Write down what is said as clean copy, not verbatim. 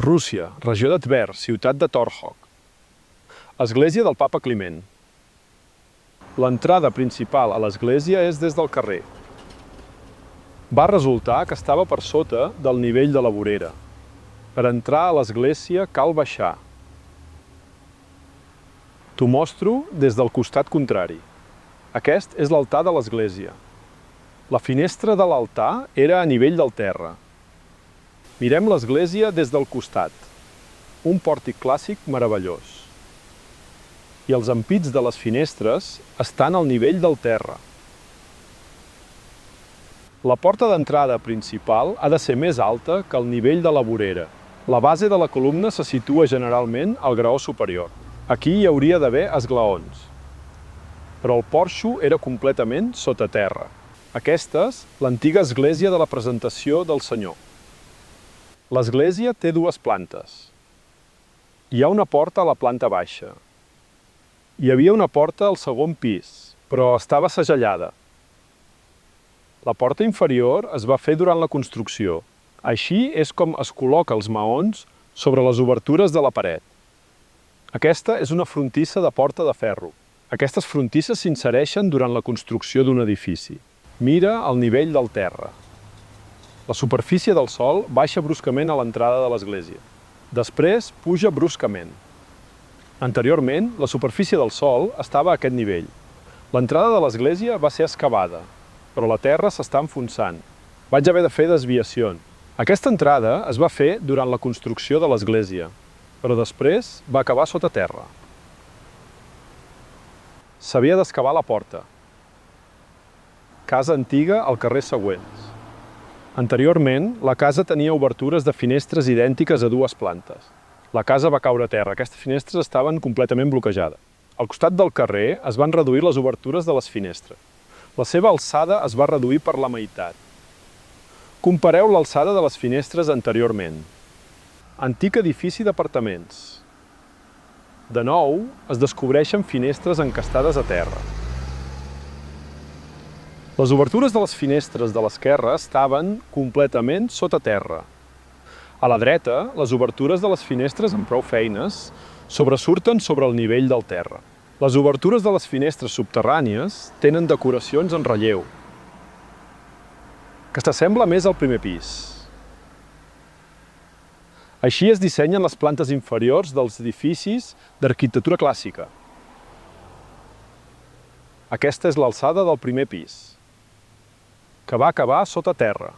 Rússia, regió de Tver, ciutat de Torhog. Església del Papa Climent. L'entrada principal a l'església és des del carrer. Va resultar que estava per sota del nivell de la vorera. Per entrar a l'església cal baixar. T'ho mostro des del costat contrari. Aquest és l'altar de l'església. La finestra de l'altar era a nivell del terra. Mirem l'església des del costat. Un pòrtic clàssic meravellós. I els ampits de les finestres estan al nivell del terra. La porta d'entrada principal ha de ser més alta que el nivell de la vorera. La base de la columna se situa generalment al graó superior. Aquí hi hauria d'haver esglaons. Però el porxo era completament sota terra. Aquesta és l'antiga església de la presentació del Senyor. L'església té dues plantes. Hi ha una porta a la planta baixa. Hi havia una porta al segon pis, però estava segellada. La porta inferior es va fer durant la construcció. Així és com es col·loca els maons sobre les obertures de la paret. Aquesta és una frontissa de porta de ferro. Aquestes frontisses s'insereixen durant la construcció d'un edifici. Mira el nivell del terra. La superfície del sòl baixa bruscament a l'entrada de l'església. Després puja bruscament. Anteriorment, la superfície del sòl estava a aquest nivell. L'entrada de l'església va ser excavada, però la terra s'està enfonsant. Vaig haver de fer desviacions. Aquesta entrada es va fer durant la construcció de l'església, però després va acabar sota terra. S'havia d'excavar la porta. Casa antiga al carrer següents. Anteriorment, la casa tenia obertures de finestres idèntiques a dues plantes. La casa va caure a terra. Aquestes finestres estaven completament bloquejades. Al costat del carrer es van reduir les obertures de les finestres. La seva alçada es va reduir per la meitat. Compareu l'alçada de les finestres anteriorment. Antic edifici d'apartaments. De nou, es descobreixen finestres encastades a terra. Les obertures de les finestres de l'esquerra estaven completament sota terra. A la dreta, les obertures de les finestres amb prou feines sobresurten sobre el nivell del terra. Les obertures de les finestres subterrànies tenen decoracions en relleu, que s'assembla més al primer pis. Així es dissenyen les plantes inferiors dels edificis d'arquitectura clàssica. Aquesta és l'alçada del primer pis, que va acabar sota terra.